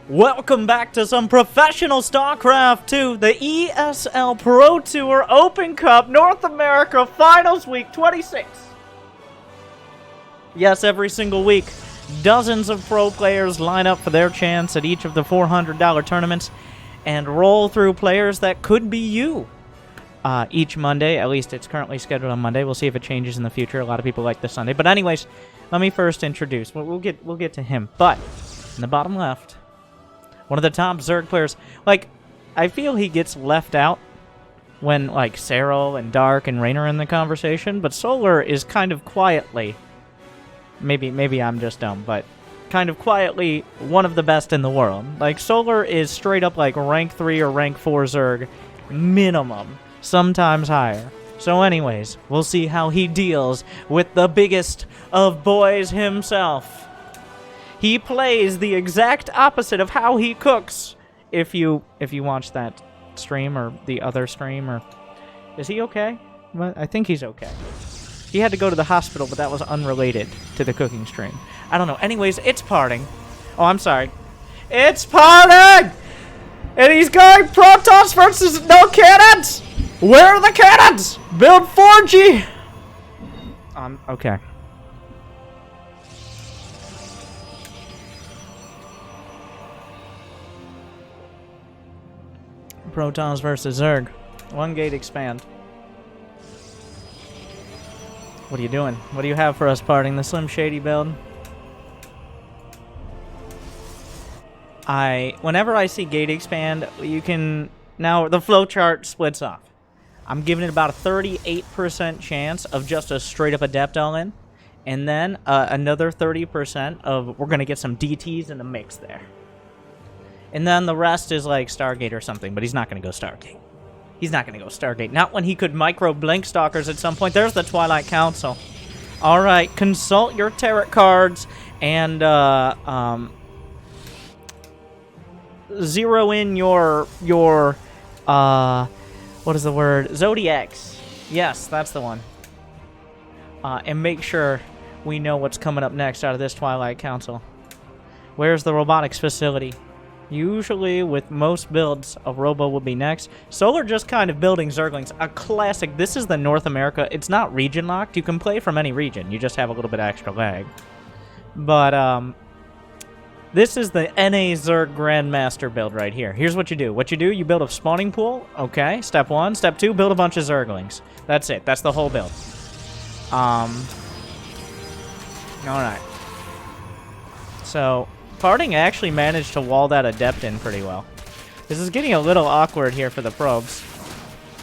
Welcome back to some professional StarCraft 2, the ESL Pro Tour Open Cup North America Finals Week 26. Yes, every single week, dozens of pro players line up for their chance at each of the $400 tournaments and roll through players that could be you. Each Monday, at least it's currently scheduled on Monday. We'll see if it changes in the future. A lot of people like this Sunday. But anyways, let me first introduce. We'll get to him. But in the bottom left, one of the top Zerg players. Like, I feel he gets left out when, like, Serral and Dark and Rain are in the conversation, but Solar is kind of quietly, maybe I'm just dumb, but kind of quietly one of the best in the world. Like, Solar is straight up, like, rank 3 or rank 4 Zerg minimum, sometimes higher. So anyways, we'll see how he deals with the biggest of boys himself. He plays the exact opposite of how he cooks. If you watch that stream or the other stream, or is he okay? Well, I think he's okay. He had to go to the hospital, but that was unrelated to the cooking stream. I don't know. Anyways, it's parting. Oh, I'm sorry. It's parting! And he's going Protoss versus no cannons! Where are the cannons? Build 4G! Okay. Protoss versus Zerg. One gate expand. What are you doing? What do you have for us, parting? The Slim Shady build? Whenever I see gate expand, you can... Now, the flowchart splits off. I'm giving it about a 38% chance of just a straight-up Adept all-in. And then another 30% of... We're going to get some DTs in the mix there. And then the rest is like Stargate or something, but he's not going to go Stargate. He's not going to go Stargate. Not when he could micro-blink Stalkers at some point. There's the Twilight Council. Alright, consult your tarot cards and zero in your what is the word? Zodiacs. Yes, that's the one. And make sure we know what's coming up next out of this Twilight Council. Where's the robotics facility? Usually, with most builds, a robo will be next. Solar just kind of building Zerglings. A classic. This is the North America. It's not region locked. You can play from any region. You just have a little bit of extra lag. But, this is the NA Zerg Grandmaster build right here. Here's what you do. What you do, you build a spawning pool. Okay, step 1. Step 2, build a bunch of Zerglings. That's it. That's the whole build. Alright. So... Parting actually managed to wall that Adept in pretty well. This is getting a little awkward here for the probes.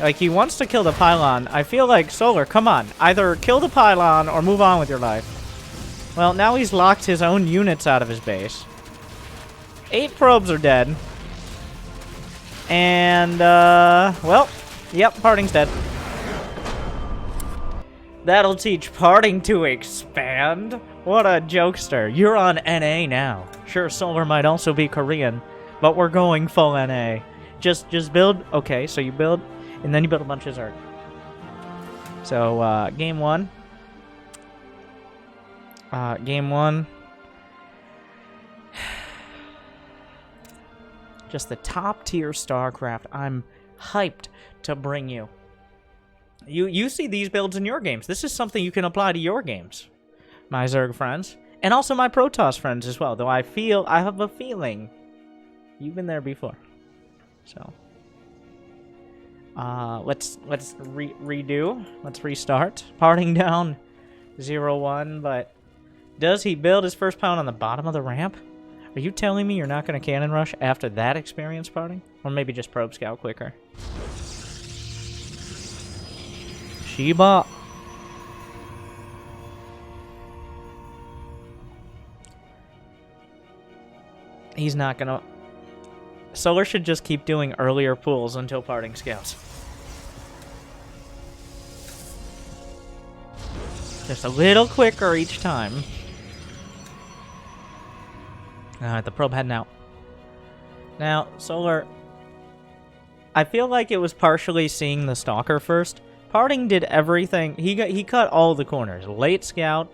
Like, he wants to kill the pylon. I feel like, Solar, come on. Either kill the pylon or move on with your life. Well, now he's locked his own units out of his base. 8 probes are dead. And, well, yep, Parting's dead. That'll teach Parting to expand. What a jokester. You're on NA now. Sure, Solar might also be Korean, but we're going full NA. Just build... Okay, so you build, and then you build a bunch of Zerg. So, game 1. Game 1. Just the top-tier StarCraft I'm hyped to bring you. You see these builds in your games. This is something you can apply to your games, my Zerg friends. And also my Protoss friends as well, though I have a feeling you've been there before. So, let's redo. Let's restart. Parting down 0-1, but does he build his first pound on the bottom of the ramp? Are you telling me you're not going to cannon rush after that experience, Parting? Or maybe just probe scout quicker? Sheba. He's not gonna... Solar should just keep doing earlier pools until Parting scouts. Just a little quicker each time. Alright, the probe heading out. Now, Solar... I feel like it was partially seeing the Stalker first. Parting did everything. He cut all the corners. Late scout,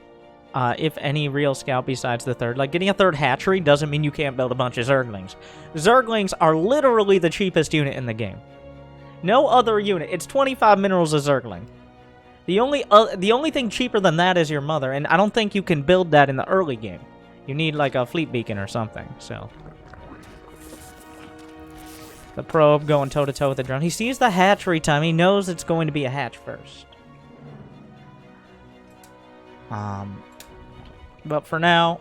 if any real scout besides the third. Like, getting a third hatchery doesn't mean you can't build a bunch of Zerglings. Zerglings are literally the cheapest unit in the game. No other unit. It's 25 minerals a Zergling. The only thing cheaper than that is your mother, and I don't think you can build that in the early game. You need, like, a fleet beacon or something, so... The probe going toe-to-toe with the drone. He sees the hatchery time. He knows it's going to be a hatch first. But for now,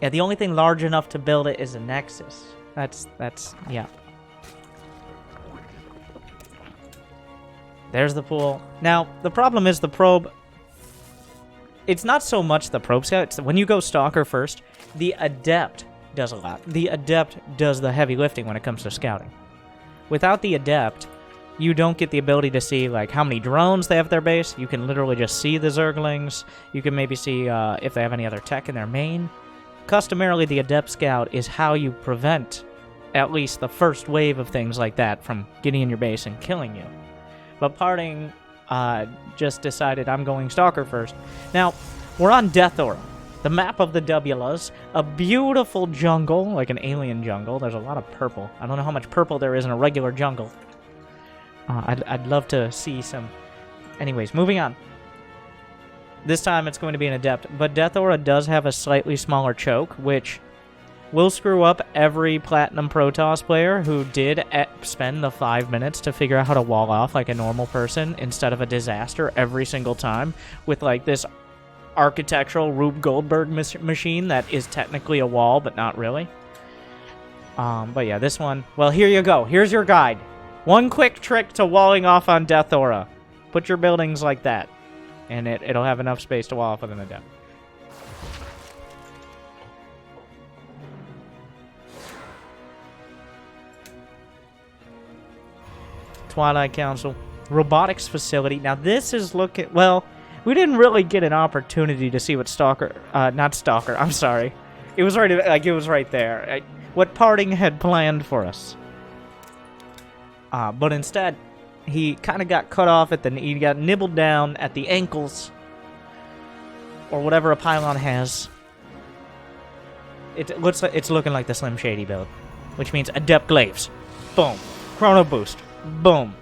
yeah, the only thing large enough to build it is a Nexus. That's, yeah. There's the pool. Now, the problem is the probe... It's not so much the probe scout. It's when you go Stalker first, the Adept does a lot. The Adept does the heavy lifting when it comes to scouting. Without the Adept, you don't get the ability to see, like, how many drones they have at their base. You can literally just see the Zerglings. You can maybe see if they have any other tech in their main. Customarily, the Adept Scout is how you prevent at least the first wave of things like that from getting in your base and killing you. But Parting just decided I'm going Stalker first. Now, we're on Death Aura, the map of the Wulas, a beautiful jungle, like an alien jungle. There's a lot of purple. I don't know how much purple there is in a regular jungle. I'd love to see some... Anyways, moving on. This time it's going to be an Adept, but Death Aura does have a slightly smaller choke, which will screw up every Platinum Protoss player who did spend the 5 minutes to figure out how to wall off like a normal person instead of a disaster every single time with, like, this architectural Rube Goldberg machine that is technically a wall, but not really. But yeah, this one... Well, here you go. Here's your guide. One quick trick to walling off on Death Aura. Put your buildings like that, and it'll have enough space to wall off with an Adept. Twilight Council. Robotics facility. Now this is looking... Well, we didn't really get an opportunity to see what Stalker... not Stalker, I'm sorry. It was right there. What Parting had planned for us. But instead, he kind of got cut off at the... He got nibbled down at the ankles. Or whatever a pylon has. It's looking like the Slim Shady build. Which means Adept Glaives. Boom. Chrono Boost. Boom.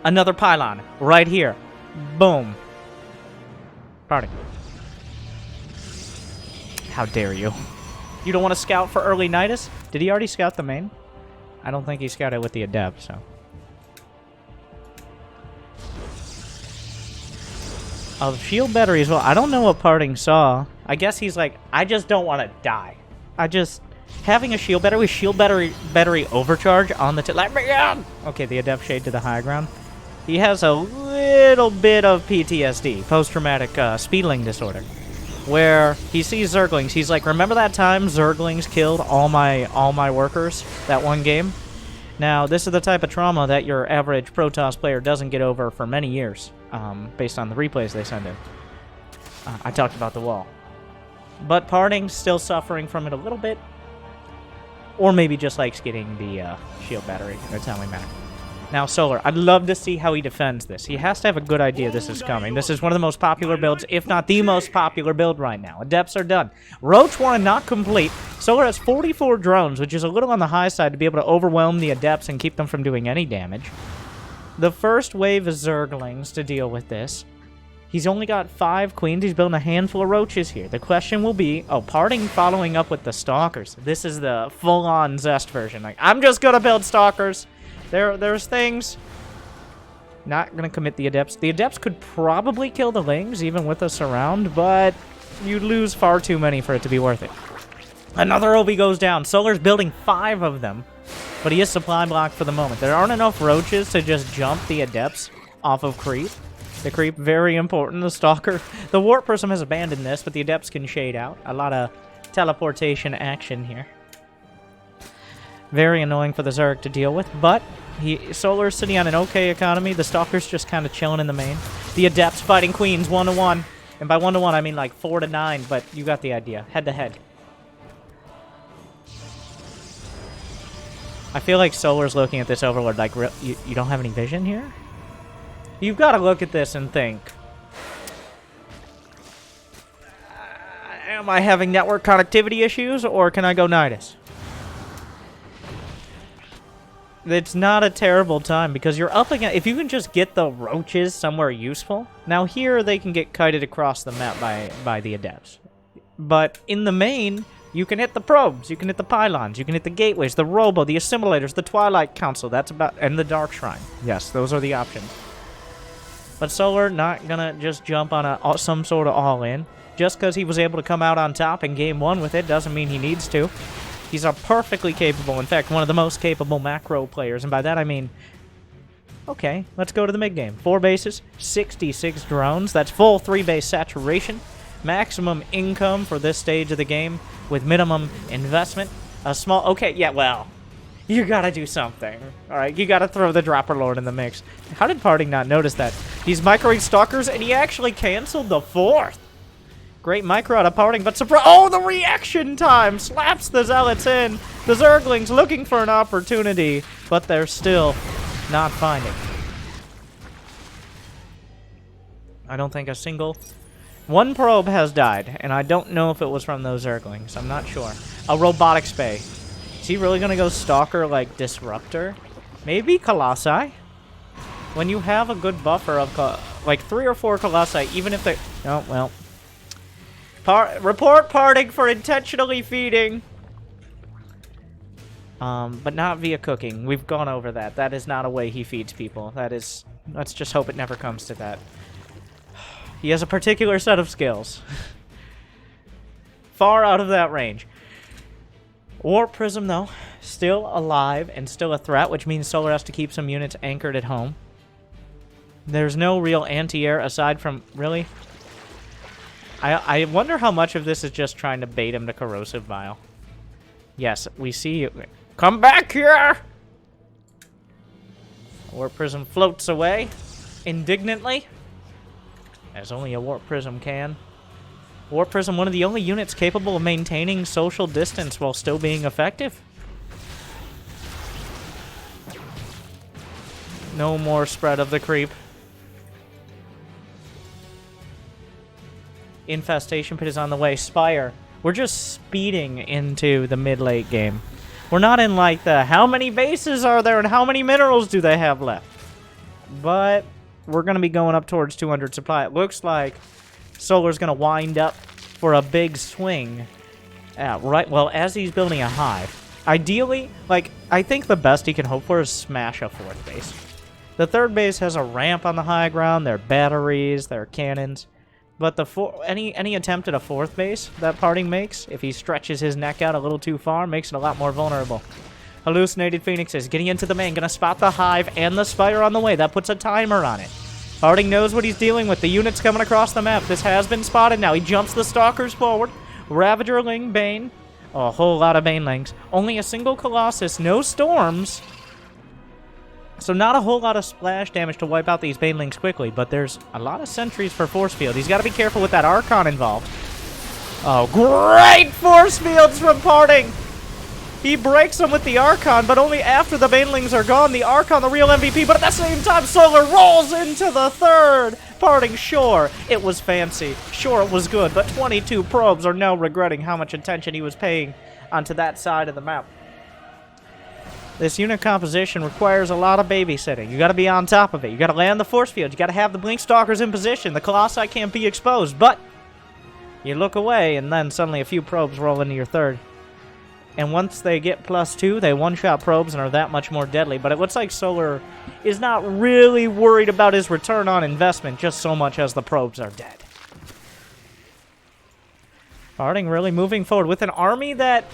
Another pylon. Right here. Boom. Parting. How dare you. You don't want to scout for early Nidus? Did he already scout the main? I don't think he scouted with the Adept, so... Of shield battery as well. I don't know what Parting saw. I guess he's like, I just don't want to die. Having a shield battery overcharge on the let me in! Okay, the Adept shade to the high ground. He has a little bit of PTSD, post-traumatic speedling disorder, where he sees Zerglings. He's like, remember that time Zerglings killed all my workers that one game? Now, this is the type of trauma that your average Protoss player doesn't get over for many years, based on the replays they send in. I talked about the wall. But Parting's still suffering from it a little bit. Or maybe just likes getting the shield battery. It's not really matter. Now, Solar. I'd love to see how he defends this. He has to have a good idea this is coming. This is one of the most popular builds, if not the most popular build right now. Adepts are done. Roach Warren not complete. Solar has 44 drones, which is a little on the high side to be able to overwhelm the Adepts and keep them from doing any damage. The first wave is Zerglings to deal with this. He's only got 5 queens. He's building a handful of roaches here. The question will be, Parting following up with the Stalkers. This is the full-on Zest version. Like, I'm just gonna build Stalkers. There's things. Not gonna commit the Adepts. The Adepts could probably kill the Lings, even with us around, but you'd lose far too many for it to be worth it. Another OB goes down. Solar's building 5 of them, but he is supply blocked for the moment. There aren't enough roaches to just jump the Adepts off of creep. The creep, very important. The Stalker. The Warp Prism has abandoned this, but the Adepts can shade out. A lot of teleportation action here. Very annoying for the Zerg to deal with, but Solar's sitting on an okay economy. The Stalker's just kind of chilling in the main. The Adepts fighting Queens 1-1. And by 1-1, I mean like 4-9, but you got the idea. Head-to-head. I feel like Solar's looking at this Overlord like, you don't have any vision here? You've got to look at this and think, Am I having network connectivity issues, or can I go Nidus? It's not a terrible time, because you're up against... If you can just get the roaches somewhere useful... Now here, they can get kited across the map by the adepts. But in the main, you can hit the probes, you can hit the pylons, you can hit the gateways, the robo, the assimilators, the Twilight Council, and the Dark Shrine. Yes, those are the options. But Solar not gonna just jump on some sort of all-in. Just because he was able to come out on top in Game 1 with it doesn't mean he needs to. He's a perfectly capable, in fact, one of the most capable macro players, and by that I mean... Okay, let's go to the mid-game. 4 bases, 66 drones, that's full 3-base saturation. Maximum income for this stage of the game with minimum investment. A small... Okay, yeah, well, you gotta do something. Alright, you gotta throw the Dropper Lord in the mix. How did Parting not notice that? He's microing Stalkers, and he actually canceled the 4th. Great micro out of Parting, but surprise... Oh, the reaction time! Slaps the Zealots in. The Zerglings looking for an opportunity, but they're still not finding. I don't think a single... One probe has died, and I don't know if it was from those Zerglings. I'm not sure. A Robotics Bay. Is he really gonna go Stalker like Disruptor? Maybe Colossi? When you have a good buffer of, like, 3 or 4 Colossi, even if they... Oh, well... Report Parting for intentionally feeding. But not via cooking. We've gone over that. That is not a way he feeds people. That is... Let's just hope it never comes to that. He has a particular set of skills. Far out of that range. Warp Prism, though, still alive and still a threat, which means Solar has to keep some units anchored at home. There's no real anti-air aside from... Really? I wonder how much of this is just trying to bait him to Corrosive Bile. Yes, we see you. Come back here! Warp Prism floats away indignantly, as only a Warp Prism can. Warp Prism, one of the only units capable of maintaining social distance while still being effective. No more spread of the creep. Infestation Pit is on the way. Spire. We're just speeding into the mid-late game. We're not in, like, the how many bases are there and how many minerals do they have left. But we're going to be going up towards 200 supply. It looks like Solar's going to wind up for a big swing. Right, well, as he's building a hive. Ideally, like, I think the best he can hope for is smash a 4th base. The 3rd base has a ramp on the high ground, there are batteries, there are cannons. But any attempt at a 4th base that Parting makes, if he stretches his neck out a little too far, makes it a lot more vulnerable. Hallucinated Phoenixes getting into the main, gonna spot the hive and the Spire on the way. That puts a timer on it. Parting knows what he's dealing with. The units coming across the map. This has been spotted now. He jumps the Stalkers forward. Ravager, Ling, Bane. Oh, a whole lot of Banelings. Only a single Colossus, no storms. So not a whole lot of splash damage to wipe out these Banelings quickly, but there's a lot of sentries for Force Field. He's got to be careful with that Archon involved. Oh, great Force Fields from Parting! He breaks them with the Archon, but only after the Banelings are gone. The Archon, the real MVP, but at the same time, Solar rolls into the 3rd! Parting, sure, it was fancy. Sure, it was good, but 22 probes are now regretting how much attention he was paying onto that side of the map. This unit composition requires a lot of babysitting. You gotta be on top of it. You gotta land the force field. You gotta have the Blink Stalkers in position. The Colossi can't be exposed, but you look away, and then suddenly a few probes roll into your 3rd. And once they get +2, they one-shot probes and are that much more deadly. But it looks like Solar is not really worried about his return on investment just so much as the probes are dead. Parting really moving forward with an army that...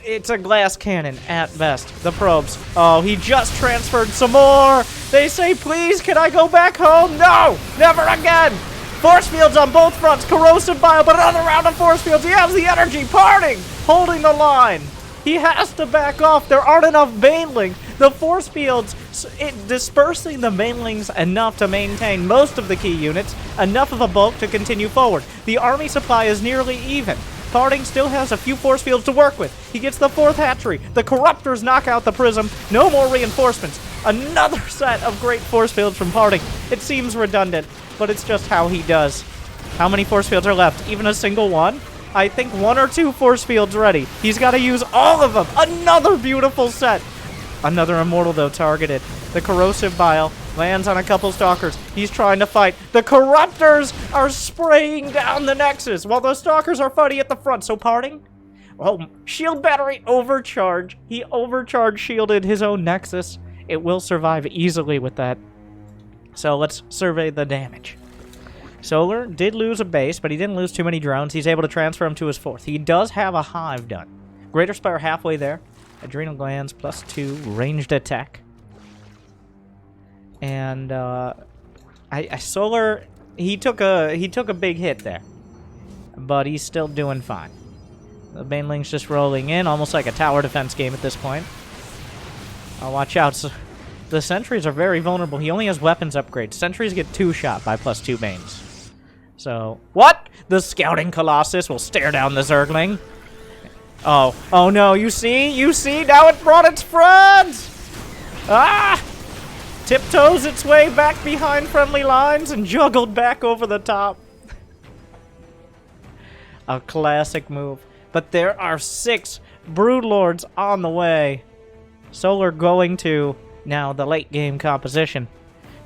It's a glass cannon, at best. The probes. Oh, he just transferred some more! They say, please, can I go back home? No! Never again! Force fields on both fronts. Corrosive Bile, but another round of force fields. He has the energy. Parting! Holding the line. He has to back off. There aren't enough Banelings. The force fields, dispersing the Banelings enough to maintain most of the key units, enough of a bulk to continue forward. The army supply is nearly even. Parting still has a few force fields to work with. He gets the 4th hatchery. The Corruptors knock out the Prism. No more reinforcements. Another set of great force fields from Parting. It seems redundant, but it's just how he does. How many force fields are left? Even a single one? I think 1 or 2 force fields ready. He's got to use all of them. Another beautiful set. Another immortal, though, targeted. The corrosive bile lands on a couple stalkers. He's trying to fight. The corruptors are spraying down the nexus while the stalkers are fighting at the front. So parting? Oh, shield battery overcharge. He overcharge shielded his own nexus. It will survive easily with that. So let's survey the damage. Solar did lose a base, but he didn't lose too many drones. He's able to transfer him to his 4th. He does have a hive done. Greater Spire halfway there. Adrenal glands +2, ranged attack. And Solar, he took a big hit there, but he's still doing fine. The Baneling's just rolling in, almost like a tower defense game at this point. Watch out. So, the sentries are very vulnerable. He only has weapons upgrades. Sentries get 2 shot by +2 Banes. So, what? The Scouting Colossus will stare down the Zergling. Oh no, you see? Now it brought its friends! Ah! Tiptoes its way back behind friendly lines and juggled back over the top. A classic move. But there are 6 Broodlords on the way. Solar going to, now, the late game composition.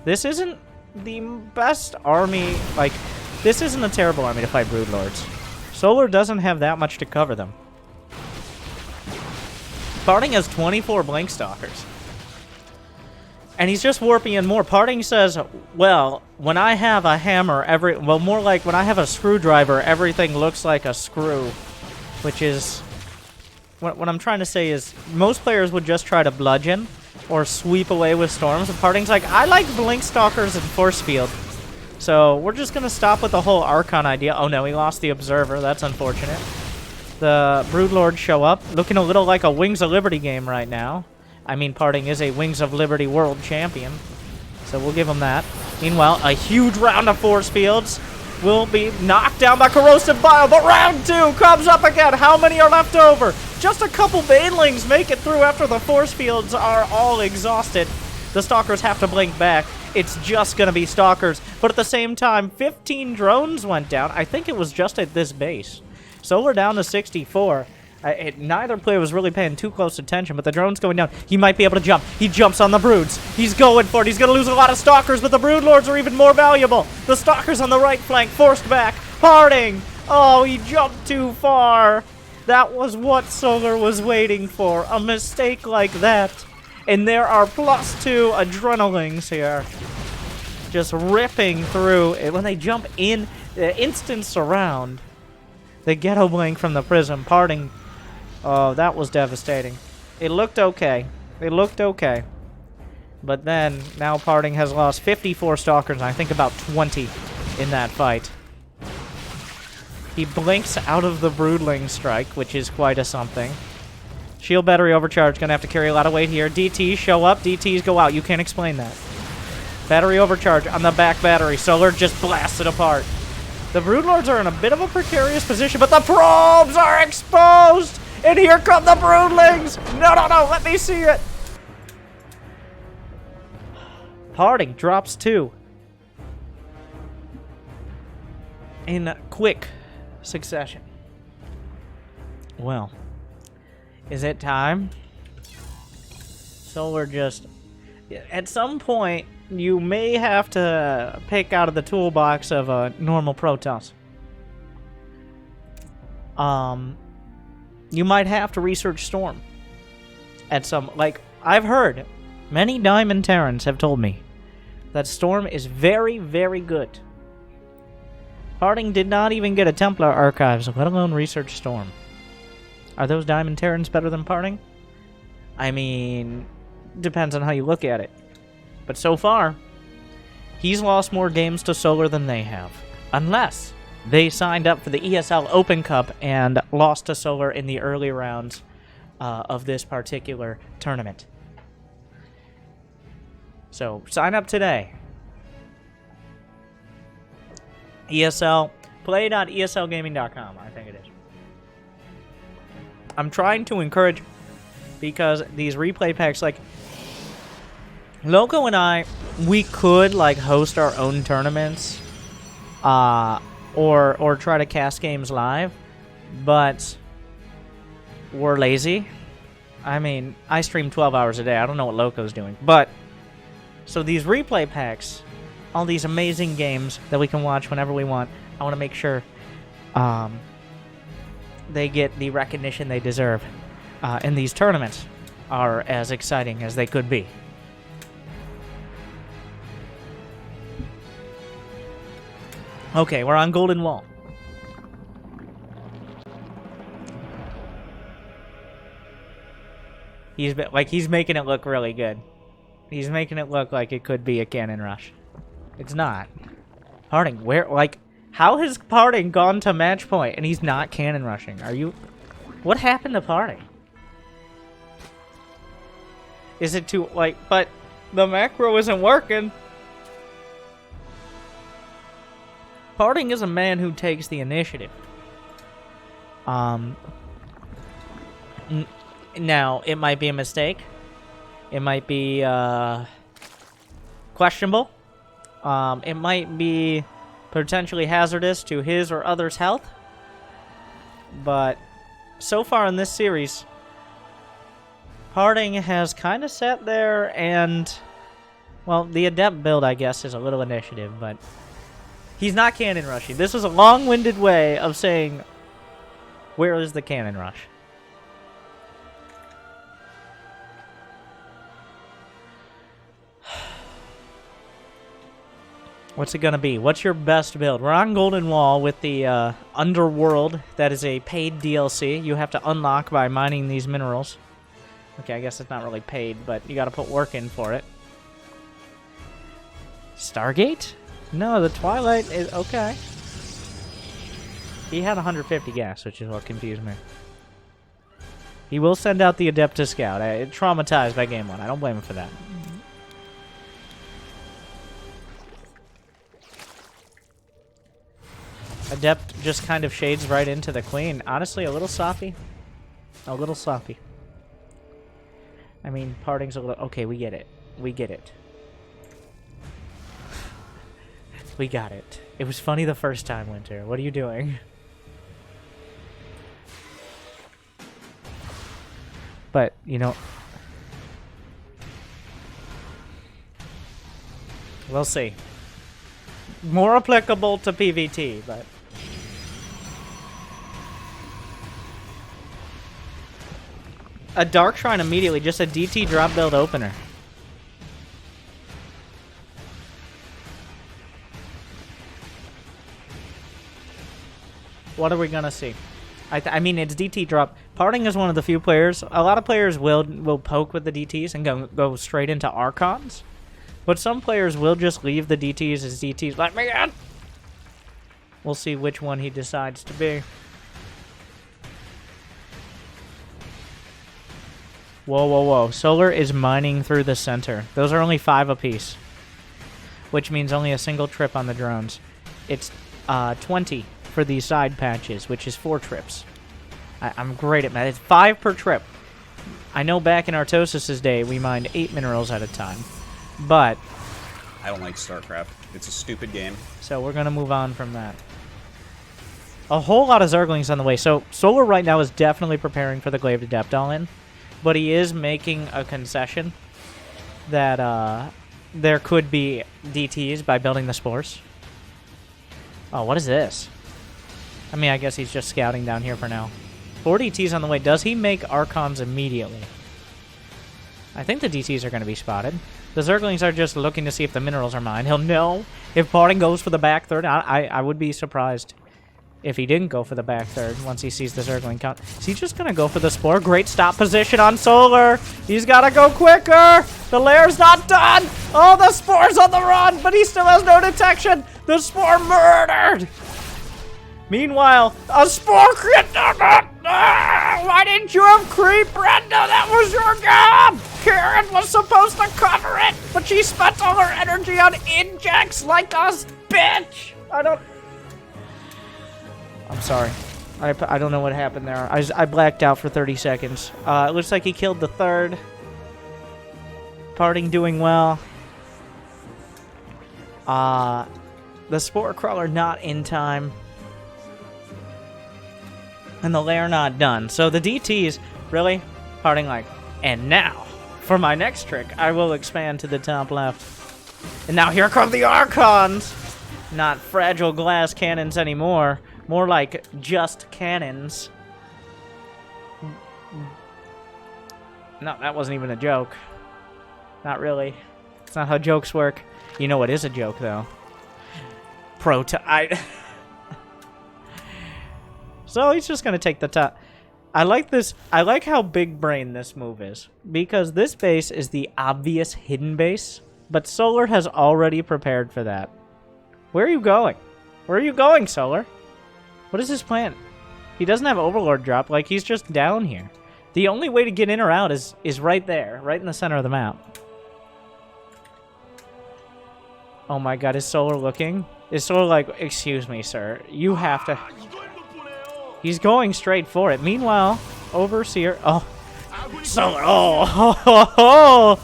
This isn't the best army, like, this isn't a terrible army to fight Broodlords. Solar doesn't have that much to cover them. Parting has 24 Blink Stalkers. And he's just warping in more. Parting says, well, when I have a hammer, more like when I have a screwdriver, everything looks like a screw. Which is, what I'm trying to say is, most players would just try to bludgeon or sweep away with storms. And Parting's like, I like Blink Stalkers and Force Field. So we're just going to stop with the whole Archon idea. Oh no, he lost the Observer. That's unfortunate. The Broodlords show up, looking a little like a Wings of Liberty game right now. I mean, Parting is a Wings of Liberty world champion, so we'll give him that. Meanwhile, a huge round of force fields will be knocked down by corrosive bile, but round 2 comes up again. How many are left over? Just a couple Banelings make it through after the force fields are all exhausted. The Stalkers have to blink back. It's just going to be Stalkers, but at the same time, 15 drones went down. I think it was just at this base. Solar down to 64. Neither player was really paying too close attention, but the drone's going down. He might be able to jump. He jumps on the Broods. He's going for it. He's going to lose a lot of Stalkers, but the Broodlords are even more valuable. The Stalkers on the right flank forced back. Parting. Oh, he jumped too far. That was what Solar was waiting for. A mistake like that. And there are +2 Adrenalings here. Just ripping through. When they jump in, instant surround. The Ghetto Blink from the Prism. Parting. Oh, that was devastating. It looked okay. It looked okay. But then, now Parting has lost 54 Stalkers, and I think about 20 in that fight. He blinks out of the Broodling strike, which is quite a something. Shield battery overcharge, gonna have to carry a lot of weight here. DTs show up, DTs go out. You can't explain that. Battery overcharge on the back battery. Solar just blasts it apart. The Broodlords are in a bit of a precarious position, but the probes are exposed! And here come the Broodlings! No, let me see it! Parting drops 2. In quick succession. Well, is it time? Solar just... At some point, you may have to pick out of the toolbox of a normal Protoss. You might have to research Storm. At some, like, I've heard, many Diamond Terrans have told me that Storm is very, very good. Parting did not even get a Templar Archives, let alone research Storm. Are those Diamond Terrans better than Parting? I mean, depends on how you look at it. But so far, he's lost more games to Solar than they have. Unless they signed up for the ESL Open Cup and lost to Solar in the early rounds of this particular tournament. So, sign up today. ESL, play.eslgaming.com, I think it is. I'm trying to encourage, because these replay packs, like, Loco and I, we could, like, host our own tournaments, or try to cast games live, but we're lazy. I mean, I stream 12 hours a day. I don't know what Loco's doing. But, so these replay packs, all these amazing games that we can watch whenever we want, I want to make sure they get the recognition they deserve. And these tournaments are as exciting as they could be. Okay, we're on Golden Wall. He's making it look really good. He's making it look like it could be a cannon rush. It's not. Harding, how has Harding gone to match point and he's not cannon rushing? What happened to Harding? Is it too, but the macro isn't working. Harding is a man who takes the initiative. Now, it might be a mistake. It might be questionable. It might be potentially hazardous to his or others' health. But so far in this series, Harding has kind of sat there and, well, the Adept build, I guess, is a little initiative, but he's not cannon rushing. This is a long-winded way of saying, where is the cannon rush? What's it gonna be? What's your best build? We're on Golden Wall with the Underworld. That is a paid DLC. You have to unlock by mining these minerals. Okay, I guess it's not really paid, but you gotta put work in for it. Stargate? No, the Twilight is... okay. He had 150 gas, which is what confused me. He will send out the Adept to scout. Traumatized by Game 1. I don't blame him for that. Adept just kind of shades right into the Queen. Honestly, a little soppy. A little soppy. I mean, Parting's a little... okay, we get it. We get it. We got it. It was funny the first time, Winter. What are you doing? But, you know... we'll see. More applicable to PvT, but... a Dark Shrine immediately, just a DT drop build opener. What are we gonna see? I mean, it's DT drop. Parting is one of the few players. A lot of players will poke with the DTs and go straight into Archons. But some players will just leave the DTs as DTs. Let me in! We'll see which one he decides to be. Whoa, whoa, whoa. Solar is mining through the center. Those are only 5 apiece. Which means only a single trip on the drones. It's 20 for these side patches, which is 4 trips. I'm great at math. It's 5 per trip. I know back in Artosis' day, we mined 8 minerals at a time. But... I don't like StarCraft. It's a stupid game. So we're going to move on from that. A whole lot of Zerglings on the way. So Solar right now is definitely preparing for the Glaive Adept all-in. But he is making a concession that there could be DTs by building the spores. Oh, what is this? I mean, I guess he's just scouting down here for now. 4 DTs on the way. Does he make Archons immediately? I think the DTs are going to be spotted. The Zerglings are just looking to see if the minerals are mine. He'll know if Parting goes for the back third. I would be surprised if he didn't go for the back third once he sees the Zergling count. Is he just going to go for the Spore? Great stop position on Solar. He's got to go quicker. The lair's not done. Oh, the Spore's on the run, but he still has no detection. The Spore murdered. Meanwhile, a Spore crit. Why didn't you have creep, Brenda? That was your job. Karen was supposed to cover it, but she spent all her energy on injects like us, bitch. I'm sorry. I don't know what happened there. I blacked out for 30 seconds. It looks like he killed the third. Parting doing well. The Spore Crawler not in time. And the lair not done. So the DTs really parting like, and now, for my next trick, I will expand to the top left. And now here come the Archons! Not fragile glass cannons anymore. More like just cannons. No, that wasn't even a joke. Not really. It's not how jokes work. You know what is a joke, though? So he's just gonna take the top. I like this. I like how big brain this move is. Because this base is the obvious hidden base. But Solar has already prepared for that. Where are you going? Where are you going, Solar? What is his plan? He doesn't have Overlord drop. Like, he's just down here. The only way to get in or out is right there. Right in the center of the map. Oh my god, is Solar looking? Is Solar like, excuse me, sir. You have to... He's going straight for it. Meanwhile, Overseer... Oh. Solar... Oh! Ho, ho, ho.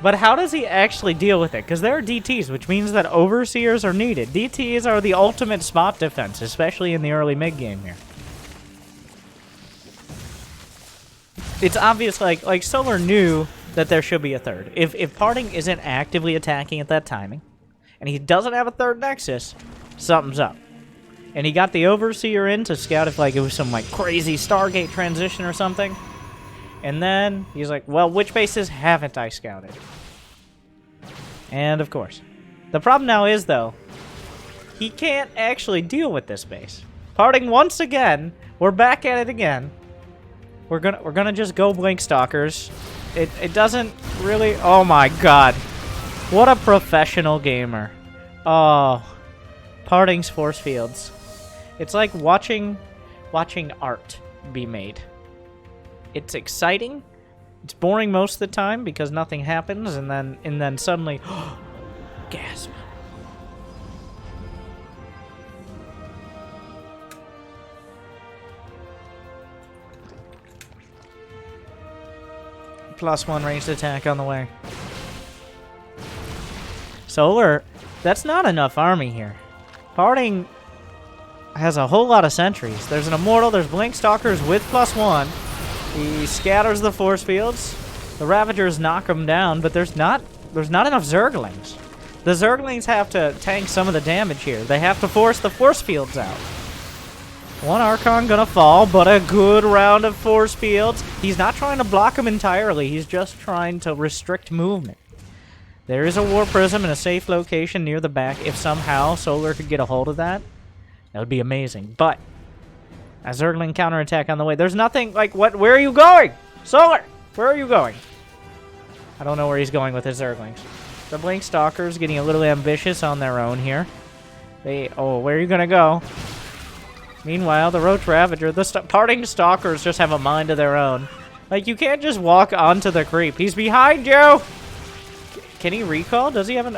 But how does he actually deal with it? Because there are DTs, which means that Overseers are needed. DTs are the ultimate spot defense, especially in the early mid-game here. It's obvious, like Solar knew that there should be a third. If Parting isn't actively attacking at that timing, and he doesn't have a third Nexus, something's up. And he got the Overseer in to scout if like it was some like crazy Stargate transition or something. And then he's like, well, which bases haven't I scouted? And of course. The problem now is, though, he can't actually deal with this base. Parting once again. We're back at it again. We're gonna just go Blink Stalkers. It doesn't really... Oh my god. What a professional gamer. Oh. Parting's force fields. It's like watching art be made. It's exciting. It's boring most of the time because nothing happens, and then suddenly, gasp. +1 ranged attack on the way. Solar, that's not enough army here. Parting has a whole lot of sentries. There's an Immortal, there's Blink Stalkers with +1. He scatters the force fields. The Ravagers knock him down, but there's not enough Zerglings. The Zerglings have to tank some of the damage here. They have to force the force fields out. One Archon gonna fall, but a good round of force fields. He's not trying to block him entirely. He's just trying to restrict movement. There is a War Prism in a safe location near the back. If somehow Solar could get a hold of that, that would be amazing. But a Zergling counterattack on the way. There's nothing like what? Where are you going, Solar? Where are you going? I don't know where he's going with his Zerglings. The Blink Stalkers getting a little ambitious on their own here. Oh, where are you gonna go? Meanwhile, the Roach Ravager, the Parting Stalkers just have a mind of their own. Like, you can't just walk onto the creep. He's behind you! Can he recall? Does he have an...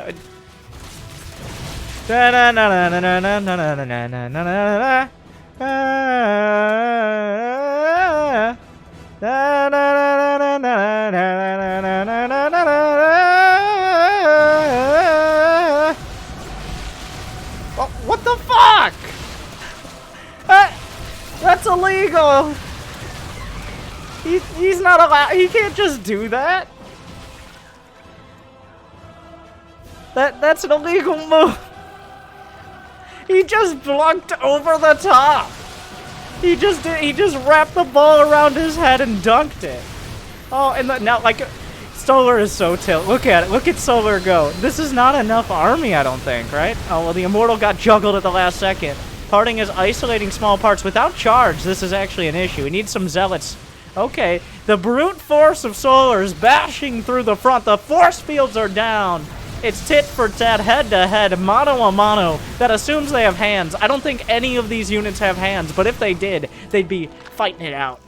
Oh, what the fuck? That's illegal. He's not allowed. He can't just do that. That's an illegal move. He just blunked over the top. He just wrapped the ball around his head and dunked it. Oh, and now like Solar is so tilt. Look at it. Look at Solar go. This is not enough army, I don't think, right? Oh, well, the Immortal got juggled at the last second. Parting is isolating small parts without charge. This is actually an issue. We need some zealots. Okay, the brute force of Solar is bashing through the front. The force fields are down. It's tit for tat, head to head, mano a mano. That assumes they have hands. I don't think any of these units have hands, but if they did, they'd be fighting it out.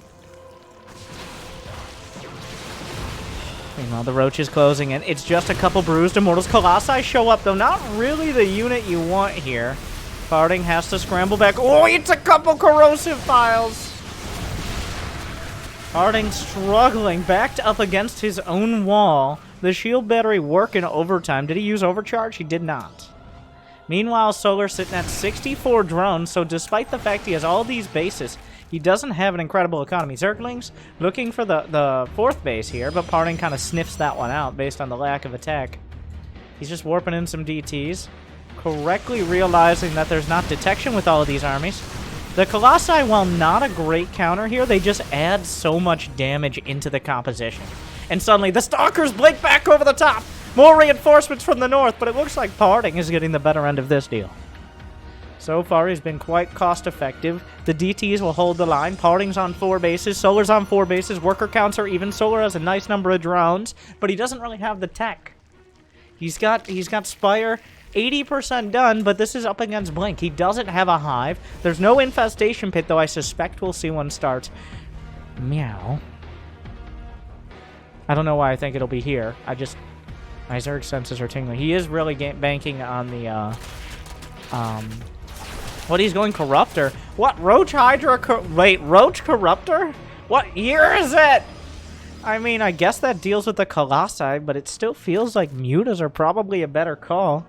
Meanwhile, the Roach is closing in. It's just a couple bruised Immortals. Colossi show up, though not really the unit you want here. Parting has to scramble back. Oh, it's a couple corrosive files. Harding struggling, backed up against his own wall. The shield battery working overtime. Did he use overcharge? He did not. Meanwhile, Solar sitting at 64 drones, so despite the fact he has all these bases, he doesn't have an incredible economy. Zerglings looking for the fourth base here, but Harding kind of sniffs that one out based on the lack of attack. He's just warping in some DTs, correctly realizing that there's not detection with all of these armies. The Colossi, while not a great counter here, they just add so much damage into the composition. And suddenly, the Stalkers blink back over the top! More reinforcements from the north, but it looks like Harding is getting the better end of this deal. So far, he's been quite cost-effective. The DTs will hold the line. Harding's on 4 bases. Solar's on 4 bases. Worker counts are even. Solar has a nice number of drones, but he doesn't really have the tech. He's got Spire 80% done, but this is up against Blink. He doesn't have a hive. There's no infestation pit, though I suspect we'll see one start. Meow. I don't know why I think it'll be here. My Zerg senses are tingling. He is really banking on the, what, he's going Corruptor? What, Roach Hydra? Wait, Roach Corruptor? What year is it? I mean, I guess that deals with the Colossi, but it still feels like Mutas are probably a better call.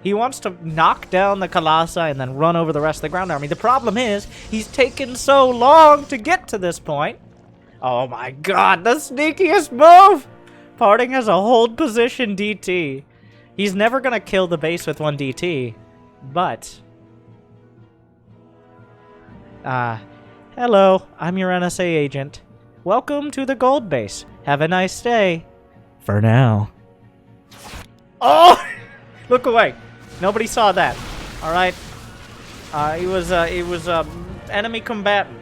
He wants to knock down the Colossi and then run over the rest of the ground army. The problem is, he's taken so long to get to this point. Oh my god, the sneakiest move! Harding has a hold position DT. He's never going to kill the base with 1 DT, but... hello, I'm your NSA agent. Welcome to the gold base. Have a nice day. For now. Oh! Look away. Nobody saw that. Alright. He was enemy combatant.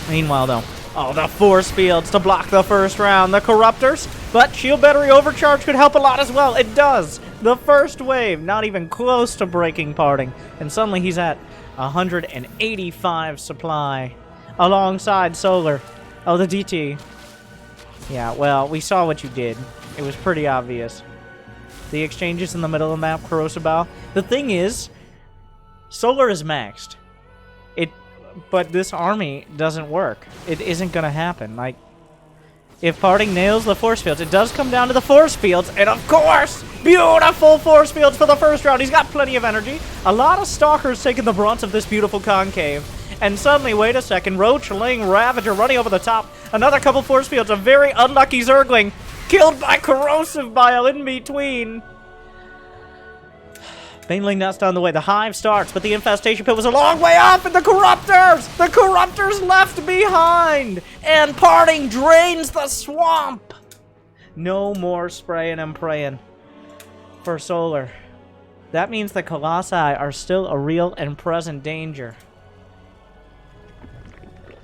Meanwhile, though. Oh, the force fields to block the first round. The Corruptors. But shield battery overcharge could help a lot as well. It does. The first wave, not even close to breaking Harding. And suddenly he's at 185 supply. Alongside Solar. Oh, the DT. Yeah, well, we saw what you did. It was pretty obvious. The exchanges in the middle of the map, Corrosive Bow. The thing is, Solar is maxed. But this army doesn't work. It isn't going to happen. Like, if Harding nails the force fields, it does come down to the force fields. And of course, beautiful force fields for the first round. He's got plenty of energy. A lot of Stalkers taking the brunt of this beautiful concave. And suddenly, wait a second, Roach, Ling, Ravager running over the top. Another couple force fields. A very unlucky Zergling killed by Corrosive Bile in between. Baneling Nest on the way. The hive starts, but the infestation pit was a long way off, and the Corruptors left behind, and Harding drains the swamp. No more spraying and praying for Solar. That means the Colossi are still a real and present danger.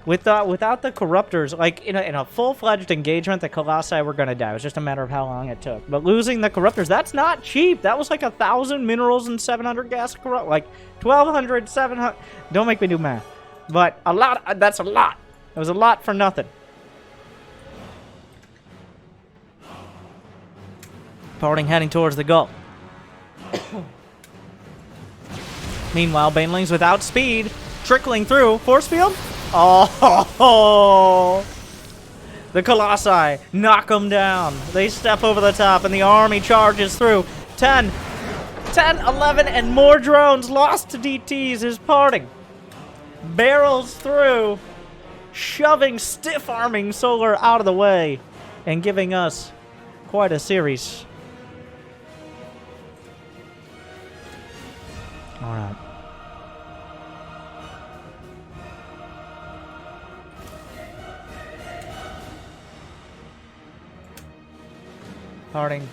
Without the Corruptors, like in a full-fledged engagement, the Colossi were going to die. It was just a matter of how long it took. But losing the Corruptors, that's not cheap. That was like 1,000 minerals and 700 gas corrupt, like 1,200, 700. Don't make me do math. But a lot. That's a lot. It was a lot for nothing. Harding heading towards the goal. Meanwhile, Banelings without speed, trickling through. Force field? Oh, the Colossi knock them down. They step over the top, and the army charges through. 10, 11, and more drones lost to DTs is Harding. Barrels through, shoving, stiff-arming Solar out of the way, and giving us quite a series. All right. Harding.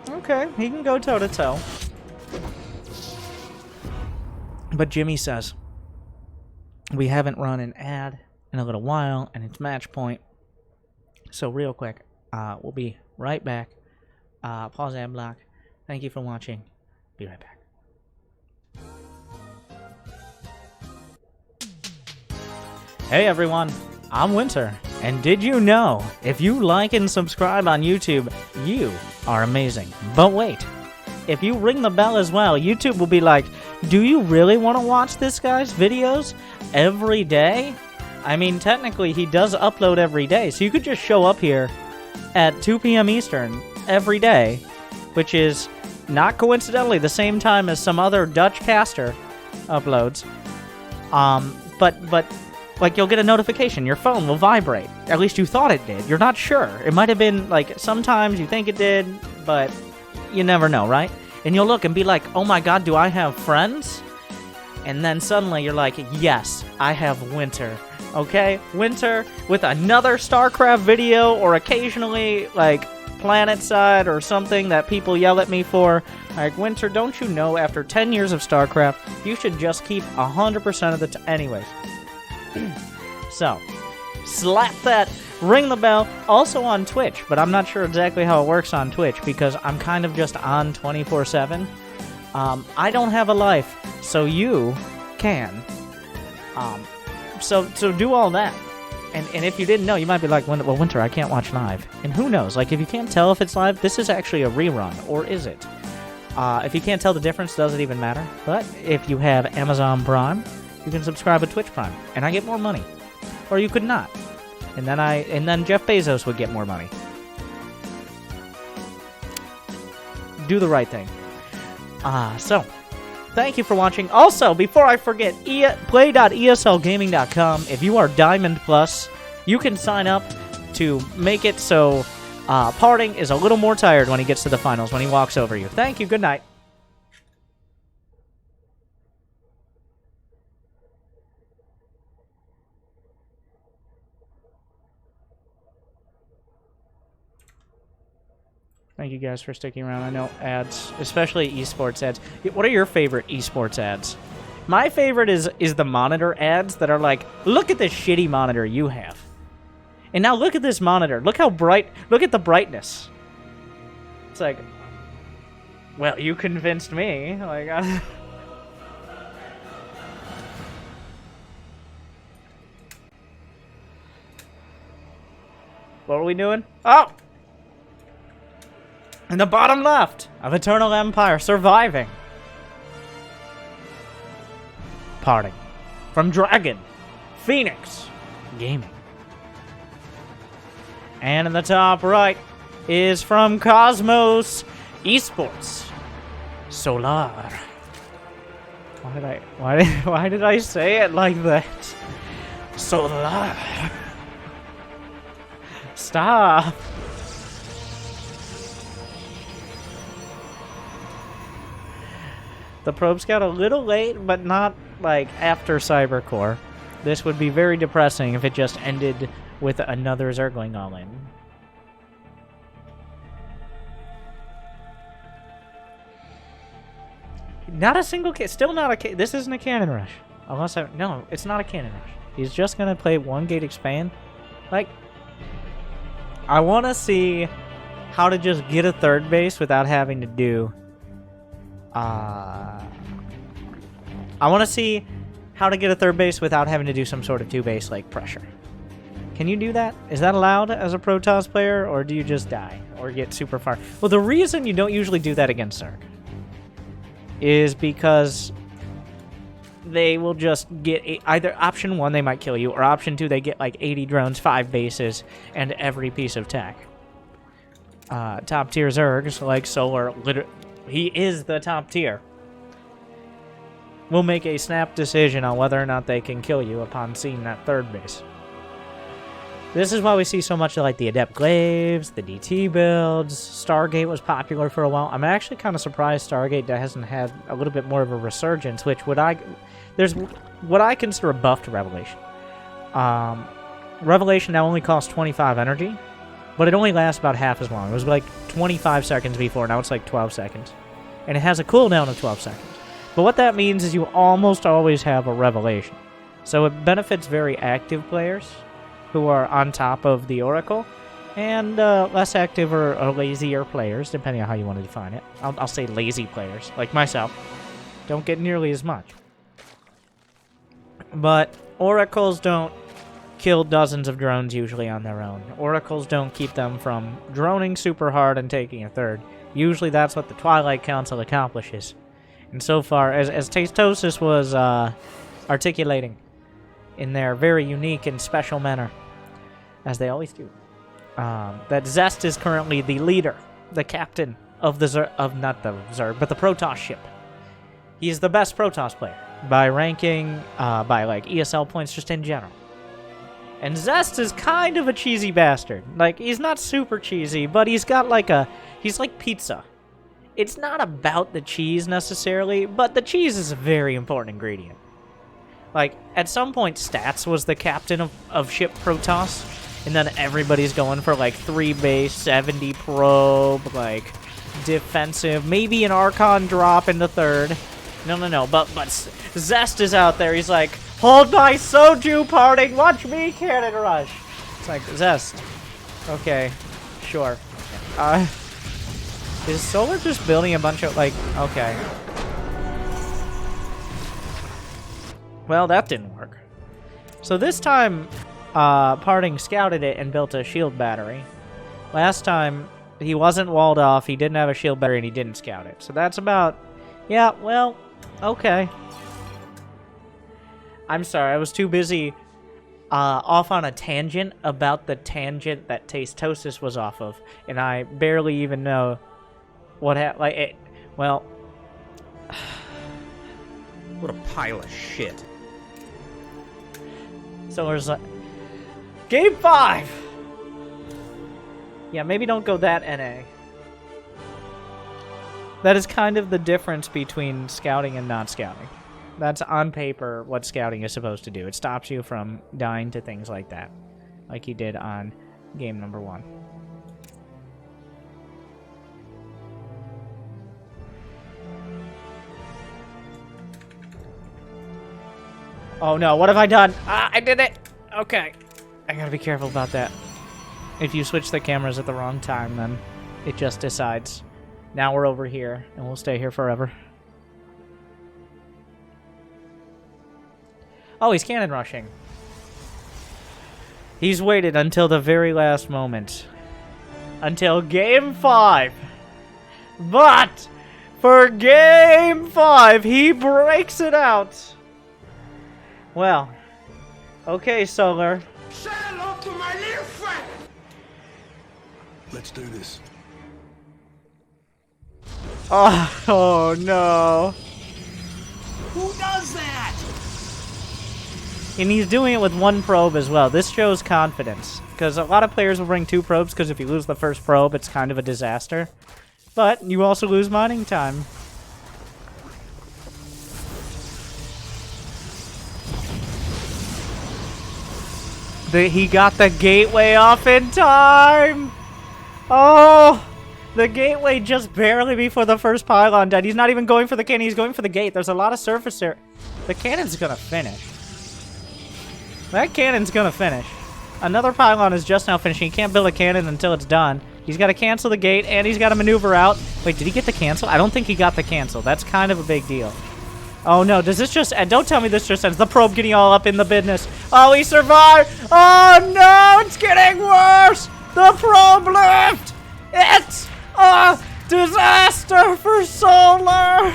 Okay, he can go toe-to-toe. But Jimmy says, we haven't run an ad in a little while, and it's match point. So real quick, we'll be right back. Pause ad block. Thank you for watching. Be right back. Hey everyone, I'm Winter, and did you know, if you like and subscribe on YouTube, you are amazing. But wait, if you ring the bell as well, YouTube will be like, Do you really want to watch this guy's videos every day? I mean, technically, he does upload every day, so you could just show up here at 2 p.m. Eastern every day, which is not coincidentally the same time as some other Dutch caster uploads. But like, you'll get a notification. Your phone will vibrate. At least you thought it did. You're not sure. It might have been, like, sometimes you think it did, but you never know, right? And you'll look and be like, oh my god, do I have friends? And then suddenly you're like, yes, I have Winter. Okay? Winter with another StarCraft video, or occasionally, like, PlanetSide or something that people yell at me for. Like, Winter, don't you know, after 10 years of StarCraft, you should just keep 100% of the time. Anyways. So, slap that, ring the bell, also on Twitch, but I'm not sure exactly how it works on Twitch, because I'm kind of just on 24/7. I don't have a life, so you can. So do all that. And if you didn't know, you might be like, well, Winter, I can't watch live. And who knows, like, if you can't tell if it's live, this is actually a rerun, or is it? If you can't tell the difference, does it even matter? But if you have Amazon Prime, you can subscribe to Twitch Prime, and I get more money. Or you could not. And then Jeff Bezos would get more money. Do the right thing. So, thank you for watching. Also, before I forget, play.eslgaming.com. If you are Diamond Plus, you can sign up to make it so Parting is a little more tired when he gets to the finals, when he walks over you. Thank you. Good night. Thank you guys for sticking around. I know ads, especially esports ads. What are your favorite esports ads? My favorite is the monitor ads that are like, look at this shitty monitor you have. And now look at this monitor. Look how bright. Look at the brightness. It's like, well, you convinced me. Like, what are we doing? Oh! In the bottom left of Eternal Empire, surviving. Parting. From Dragon. Phoenix. Gaming. And in the top right is from Cosmos Esports. Solar. Why did I say it like that? Solar. Stop. The probes got a little late, but not, like, after Cybercore. This would be very depressing if it just ended with another Zergling all-in. Not a single still not a this isn't a cannon rush. Unless no, it's not a cannon rush. He's just gonna play one gate expand. Like, I want to see how to just get a third base without having to do... I want to see how to get a third base without having to do some sort of two-base, like, pressure. Can you do that? Is that allowed as a Protoss player, or do you just die? Or get super far? Well, the reason you don't usually do that against Zerg is because they will just get... either option 1, they might kill you, or option 2, they get, like, 80 drones, 5 bases, and every piece of tech. Top-tier Zergs, like Solar, he is the top tier. Will make a snap decision on whether or not they can kill you upon seeing that third base. This is why we see so much of, like, the Adept Glaives, the DT builds. Stargate was popular for a while. I'm actually kind of surprised Stargate hasn't had a little bit more of a resurgence, which there's what I consider a buffed Revelation. Revelation now only costs 25 energy, but it only lasts about half as long. It was like 25 seconds before, now it's like 12 seconds. And it has a cooldown of 12 seconds. But what that means is you almost always have a Revelation. So it benefits very active players who are on top of the Oracle, and less active or lazier players, depending on how you want to define it. I'll say lazy players, like myself, don't get nearly as much. But Oracles don't kill dozens of drones usually on their own. Oracles don't keep them from droning super hard and taking a third. Usually that's what the Twilight Council accomplishes. And so far, as Tastosis was articulating in their very unique and special manner, as they always do, that Zest is currently the leader, the captain of the not the Zerg, but the Protoss ship. He's the best Protoss player by ranking, by like ESL points just in general. And Zest is kind of a cheesy bastard. Like, he's not super cheesy, but he's got like he's like pizza. It's not about the cheese necessarily, but the cheese is a very important ingredient. Like, at some point, Stats was the captain of ship Protoss, and then everybody's going for like 3 base, 70 probe, like defensive, maybe an Archon drop in the 3rd. No, but Zest is out there. He's like, hold my soju parting, watch me cannon rush. It's like, Zest, okay, sure. Is Solar just building a bunch of, like, okay. Well, that didn't work. So this time, Parting scouted it and built a shield battery. Last time, he wasn't walled off, he didn't have a shield battery, and he didn't scout it. So that's about, yeah, well, okay. I'm sorry, I was too busy off on a tangent about the tangent that Tastosis was off of, and I barely even know what happened. Like, it, well... What a pile of shit. So there's like... Game 5! Yeah, maybe don't go that NA. That is kind of the difference between scouting and not scouting. That's on paper what scouting is supposed to do. It stops you from dying to things like that. Like you did on game number 1. Oh no, what have I done? Ah, I did it! Okay. I gotta be careful about that. If you switch the cameras at the wrong time, then it just decides. Now we're over here, and we'll stay here forever. Oh, he's cannon rushing. He's waited until the very last moment. Until Game 5. But, for Game 5, he breaks it out. Well, okay, Solar. Say hello to my little friend. Let's do this. Oh no. Who does that? And he's doing it with 1 probe as well. This shows confidence. Because a lot of players will bring 2 probes, because if you lose the first probe, it's kind of a disaster. But you also lose mining time. He got the gateway off in time! Oh! The gateway just barely before the first pylon died. He's not even going for the cannon, he's going for the gate. There's a lot of surface there. The cannon's gonna finish. That cannon's gonna finish. Another pylon is just now finishing. He can't build a cannon until it's done. He's got to cancel the gate, and he's got to maneuver out. Wait, did he get the cancel? I don't think he got the cancel. That's kind of a big deal. Oh no, does this just end? Don't tell me this just ends. The probe getting all up in the business. Oh, he survived! Oh no, it's getting worse! The probe left! It's a disaster for Solar!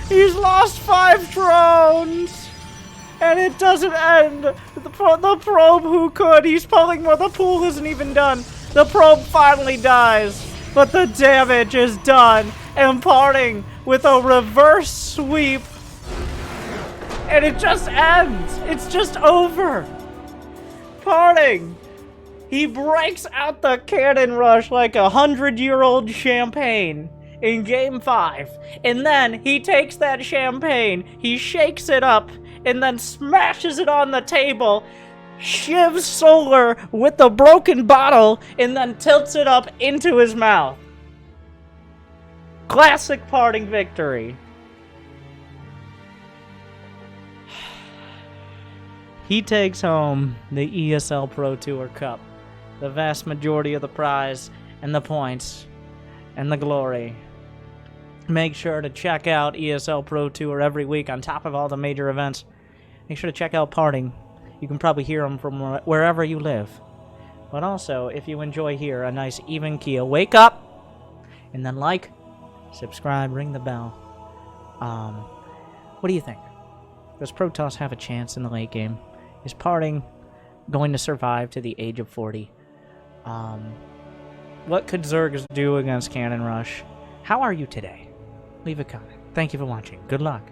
He's lost 5 drones! And it doesn't end. The probe who could. He's pulling more. The pool isn't even done. The probe finally dies. But the damage is done. And Parting with a reverse sweep. And it just ends. It's just over. Parting. He breaks out the cannon rush like a 100-year-old champagne in Game 5. And then he takes that champagne, he shakes it up, and then smashes it on the table, shivs Solar with the broken bottle, and then tilts it up into his mouth. Classic Parting victory. He takes home the ESL Pro Tour Cup, the vast majority of the prize, and the points, and the glory. Make sure to check out ESL Pro Tour every week on top of all the major events. Make sure to check out Parting. You can probably hear him from wherever you live. But also, if you enjoy here, a nice even keel, wake up, and then like, subscribe, ring the bell. What do you think? Does Protoss have a chance in the late game? Is Parting going to survive to the age of 40? What could Zergs do against Cannon Rush? How are you today? Leave a comment. Thank you for watching. Good luck.